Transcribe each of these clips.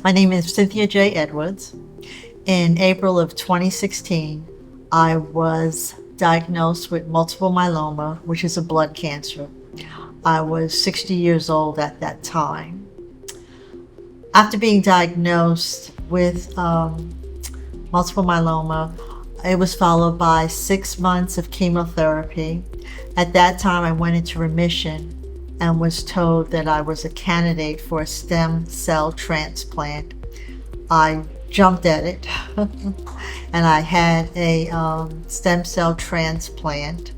My name is Cynthia J. Edwards. In April of 2016, I was diagnosed with multiple myeloma, which is a blood cancer. I was 60 years old at that time. After being diagnosed with multiple myeloma, it was followed by 6 months of chemotherapy. At that time, I went into remission and was told that I was a candidate for a stem cell transplant. I jumped at it and I had a stem cell transplant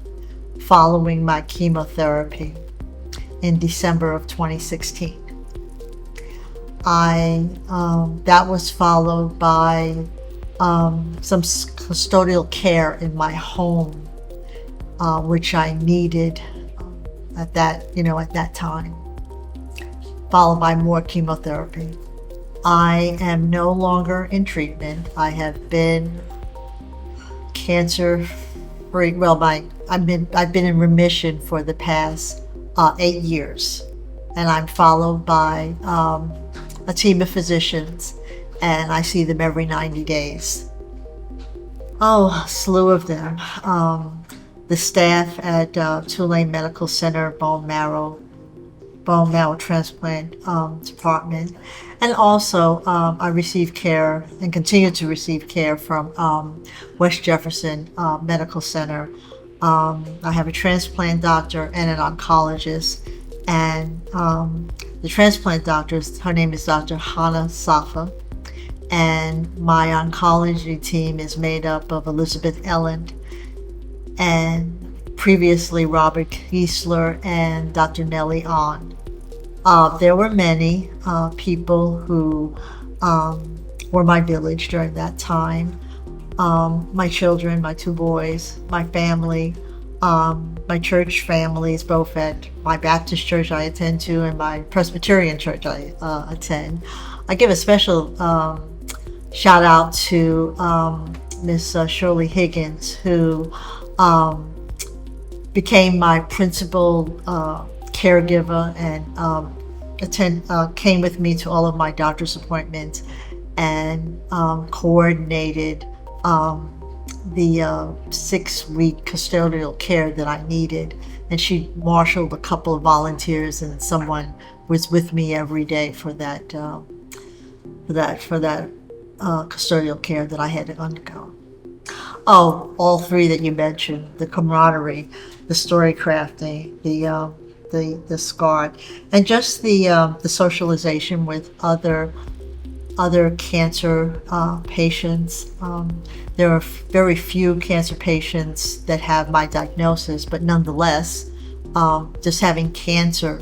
following my chemotherapy in December of 2016. That was followed by some custodial care in my home, which I needed at that time, followed by more chemotherapy. I am no longer in treatment. I have been cancer free. Well, I've been in remission for the past 8 years, and I'm followed by a team of physicians, and I see them every 90 days. Oh, a slew of them. The staff at Tulane Medical Center bone marrow transplant department, and also I receive care and continue to receive care from West Jefferson Medical Center. I have a transplant doctor and an oncologist, and the transplant doctor, her name is Dr. Hannah Safa, and my oncology team is made up of Elizabeth Elland and previously Robert Kiesler and Dr. Nellie On. There were many people who were my village during that time. My children, my 2 boys, my family, my church families, both at my Baptist church I attend to and my Presbyterian church I attend. I give a special shout out to Miss Shirley Higgins, who became my principal caregiver and came with me to all of my doctor's appointments and coordinated the 6-week custodial care that I needed. And she marshaled a couple of volunteers, and someone was with me every day for that custodial care that I had to undergo. Oh, all 3 that you mentioned: the camaraderie, the story crafting, the SCART, and just the socialization with other cancer patients. There are very few cancer patients that have my diagnosis, but nonetheless, just having cancer,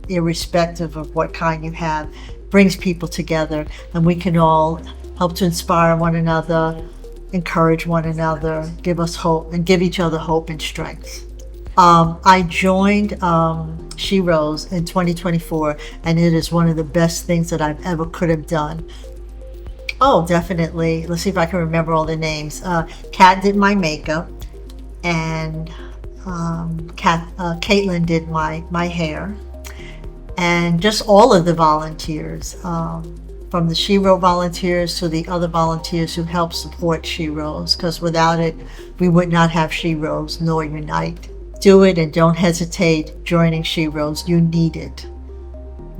irrespective of what kind you have, brings people together, and we can all help to inspire one another, encourage one another, give us hope, and give each other hope and strength. I joined She Rose in 2024, and it is one of the best things that I've ever could have done. Oh, definitely. Let's see if I can remember all the names. Kat did my makeup, and Caitlin did my hair, and just all of the volunteers, from the She Rose volunteers to the other volunteers who help support She Rose, because without it, we would not have She Rose nor Unite. Do it and don't hesitate joining She Rose. You need it.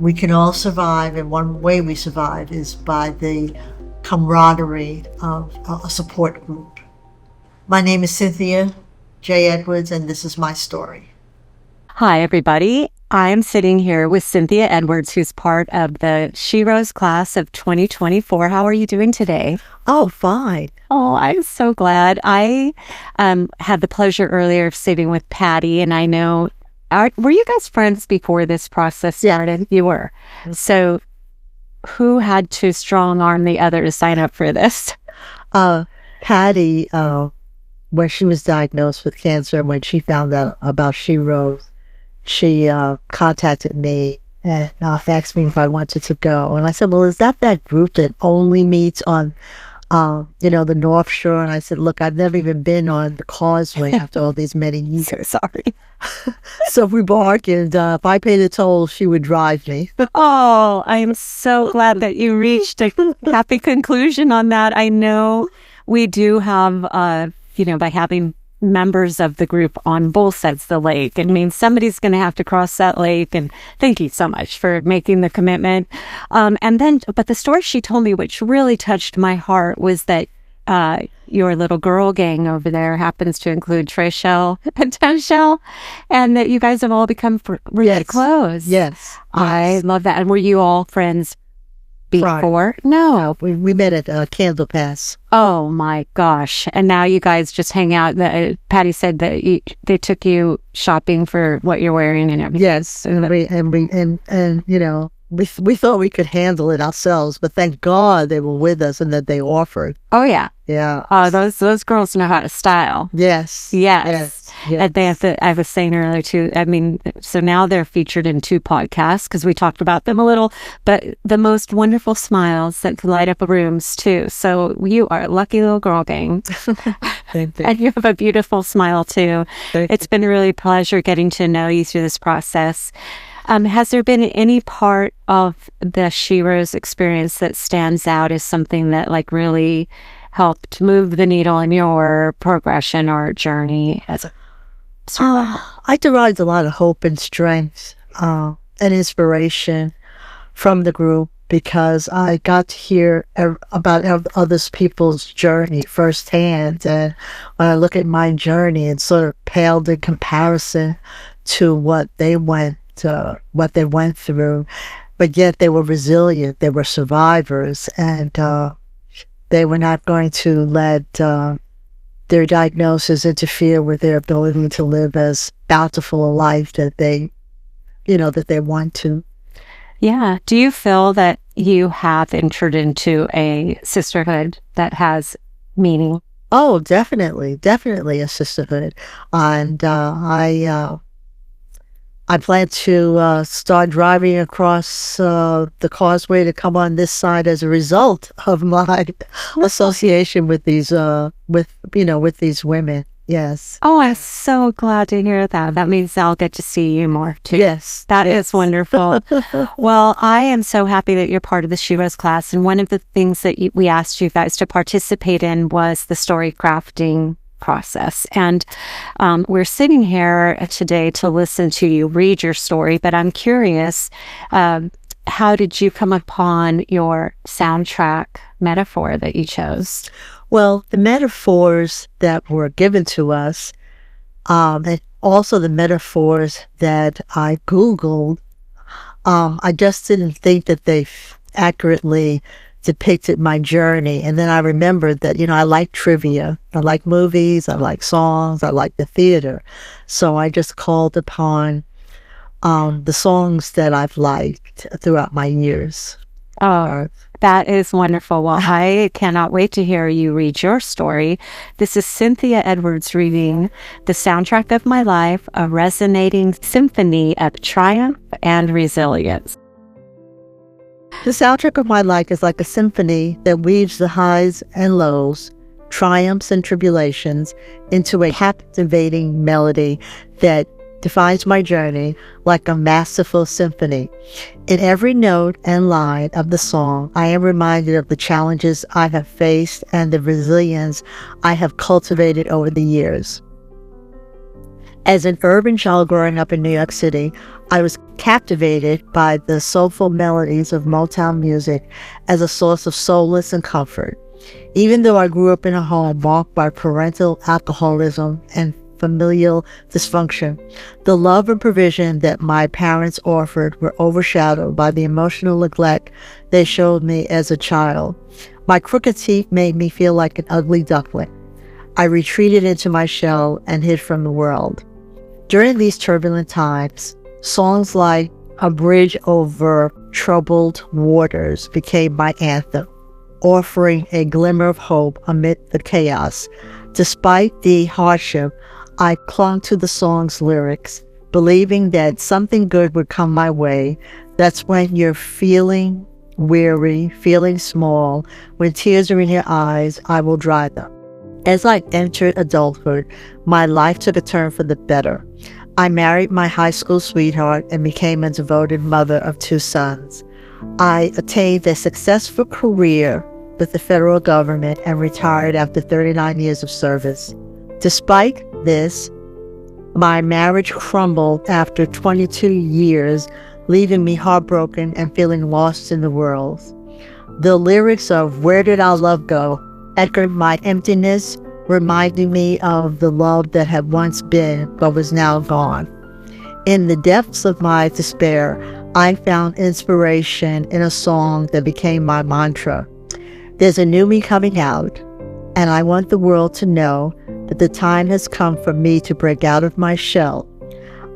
We can all survive, and one way we survive is by the camaraderie of a support group. My name is Cynthia J. Edwards, and this is my story. Hi, everybody. I'm sitting here with Cynthia Edwards, who's part of the She Rose class of 2024. How are you doing today? Oh, fine. Oh, I'm so glad. I had the pleasure earlier of sitting with Patty, and I know, were you guys friends before this process started? Yeah. You were. So who had to strong arm the other to sign up for this? Patty, when she was diagnosed with cancer, when she found out about She Rose, she contacted me and asked me if I wanted to go. And I said, well, is that group that only meets on the North Shore. And I said, look, I've never even been on the causeway after all these many years. So sorry. So we bargained. If I paid the toll, she would drive me. Oh, I am so glad that you reached a happy conclusion on that. I know we do have, by having members of the group on both sides of the lake, it means somebody's going to have to cross that lake. And thank you so much for making the commitment. But the story she told me, which really touched my heart, was that your little girl gang over there happens to include Trishelle and Tenshelle, and that you guys have all become really close. Yes. I love that. And were you all friends before? No. We met at Candle Pass. Oh my gosh. And now you guys just hang out. Patty said that they took you shopping for what you're wearing and everything. Yes. We thought we could handle it ourselves, but thank God they were with us and that they offered. Oh yeah. Yeah. Oh, those girls know how to style. Yes. Yes. And they have I was saying earlier too, I mean, so now they're featured in 2 podcasts because we talked about them a little, but the most wonderful smiles that can light up rooms too. So you are a lucky little girl gang. And you have a beautiful smile too. It's been a really pleasure getting to know you through this process. Has there been any part of the She Rose experience that stands out as something that really helped move the needle in your progression or journey? I derived a lot of hope and strength and inspiration from the group because I got to hear about other people's journey firsthand. And when I look at my journey, it's sort of paled in comparison to what they went through, but yet they were resilient. They were survivors, and they were not going to let their diagnosis interfere with their ability to live as bountiful a life that they want to. Yeah. Do you feel that you have entered into a sisterhood that has meaning? Oh, definitely a sisterhood, and I plan to start driving across the causeway to come on this side as a result of my association with these with these women. Yes. Oh, I'm so glad to hear that. That means I'll get to see you more too. Yes. That is wonderful. Well, I am so happy that you're part of the She Rose class. And one of the things that we asked you guys to participate in was the story crafting process. And we're sitting here today to listen to you read your story, but I'm curious, how did you come upon your soundtrack metaphor that you chose? Well, the metaphors that were given to us, and also the metaphors that I Googled, I just didn't think that they accurately depicted my journey. And then I remembered that, I like trivia. I like movies. I like songs. I like the theater. So I just called upon the songs that I've liked throughout my years. Oh, that is wonderful. Well, I cannot wait to hear you read your story. This is Cynthia Edwards reading The Soundtrack of My Life, a resonating symphony of triumph and resilience. The soundtrack of my life is like a symphony that weaves the highs and lows, triumphs and tribulations into a captivating melody that defines my journey like a masterful symphony. In every note and line of the song, I am reminded of the challenges I have faced and the resilience I have cultivated over the years. As an urban child growing up in New York City, I was captivated by the soulful melodies of Motown music as a source of solace and comfort. Even though I grew up in a home marked by parental alcoholism and familial dysfunction, the love and provision that my parents offered were overshadowed by the emotional neglect they showed me as a child. My crooked teeth made me feel like an ugly duckling. I retreated into my shell and hid from the world. During these turbulent times, songs like A Bridge Over Troubled Waters became my anthem, offering a glimmer of hope amid the chaos. Despite the hardship, I clung to the song's lyrics, believing that something good would come my way. That's when you're feeling weary, feeling small. When tears are in your eyes, I will dry them. As I entered adulthood, my life took a turn for the better. I married my high school sweetheart and became a devoted mother of 2 sons. I attained a successful career with the federal government and retired after 39 years of service. Despite this, my marriage crumbled after 22 years, leaving me heartbroken and feeling lost in the world. The lyrics of "Where Did Our Love Go?" echoed my emptiness, reminding me of the love that had once been but was now gone. In the depths of my despair, I found inspiration in a song that became my mantra. There's a new me coming out, and I want the world to know that the time has come for me to break out of my shell.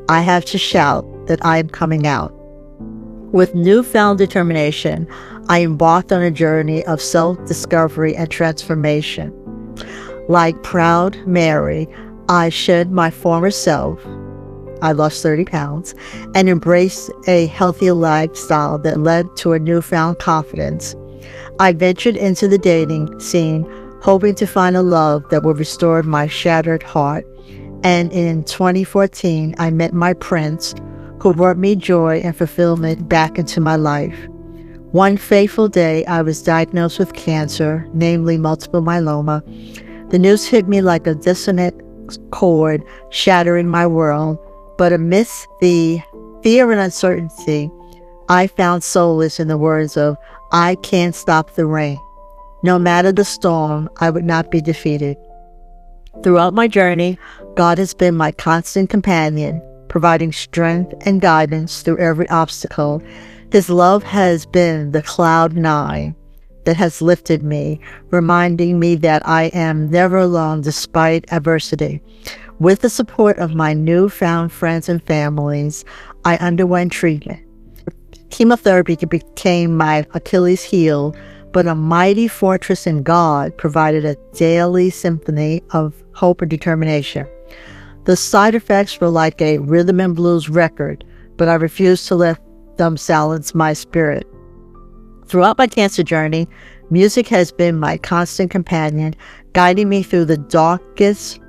I have to shout that I am coming out. With newfound determination, I embarked on a journey of self-discovery and transformation. Like proud Mary, I shed my former self. I lost 30 pounds and embraced a healthier lifestyle that led to a newfound confidence. I ventured into the dating scene, hoping to find a love that would restore my shattered heart. And in 2014, I met my prince, who brought me joy and fulfillment back into my life. One fateful day, I was diagnosed with cancer, namely multiple myeloma. The news hit me like a dissonant chord, shattering my world. But amidst the fear and uncertainty, I found solace in the words of, "I can't stop the rain. No matter the storm, I would not be defeated." Throughout my journey, God has been my constant companion, providing strength and guidance through every obstacle. His love has been the cloud 9 that has lifted me, reminding me that I am never alone despite adversity. With the support of my newfound friends and families, I underwent treatment. Chemotherapy became my Achilles heel, but a mighty fortress in God provided a daily symphony of hope and determination. The side effects were like a rhythm and blues record, but I refused to let them silence my spirit. Throughout my cancer journey, music has been my constant companion, guiding me through the darkest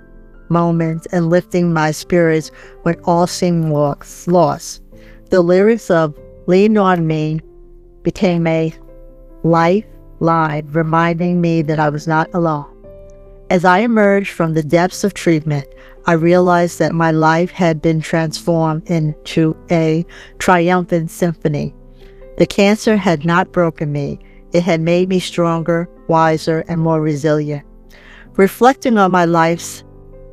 moments and lifting my spirits when all seemed lost. The lyrics of "Lean on Me" became a lifeline, reminding me that I was not alone. As I emerged from the depths of treatment, I realized that my life had been transformed into a triumphant symphony. The cancer had not broken me. It had made me stronger, wiser, and more resilient. Reflecting on my life's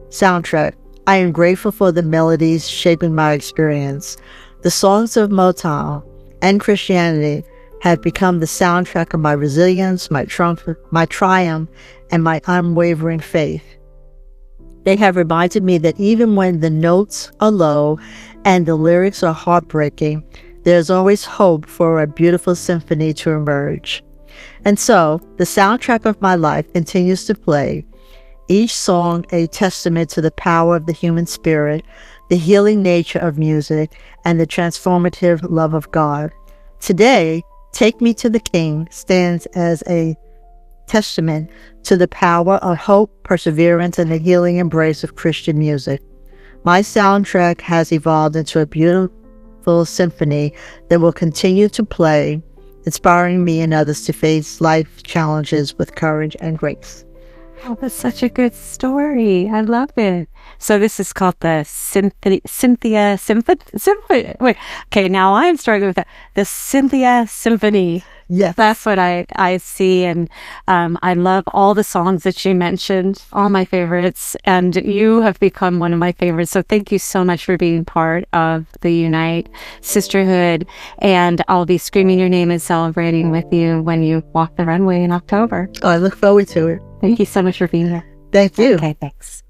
soundtrack, I am grateful for the melodies shaping my experience. The songs of Motown and Christianity have become the soundtrack of my resilience, my triumph, and my unwavering faith. They have reminded me that even when the notes are low and the lyrics are heartbreaking, there's always hope for a beautiful symphony to emerge. And so, the soundtrack of my life continues to play, each song a testament to the power of the human spirit, the healing nature of music, and the transformative love of God. Today, "Take Me to the King" stands as a testament to the power of hope, perseverance, and the healing embrace of Christian music. My soundtrack has evolved into a beautiful symphony that will continue to play, inspiring me and others to face life challenges with courage and grace. Oh, that's such a good story. I love it. So this is called the Cynthia Symphony. Wait, okay, now I'm struggling with that. The Cynthia Symphony. Yes. That's what I see. And I love all the songs that you mentioned, all my favorites. And you have become one of my favorites. So thank you so much for being part of the Unite Sisterhood. And I'll be screaming your name and celebrating with you when you walk the runway in October. Oh, I look forward to it. Thank you so much for being here. Thank you. Okay, thanks.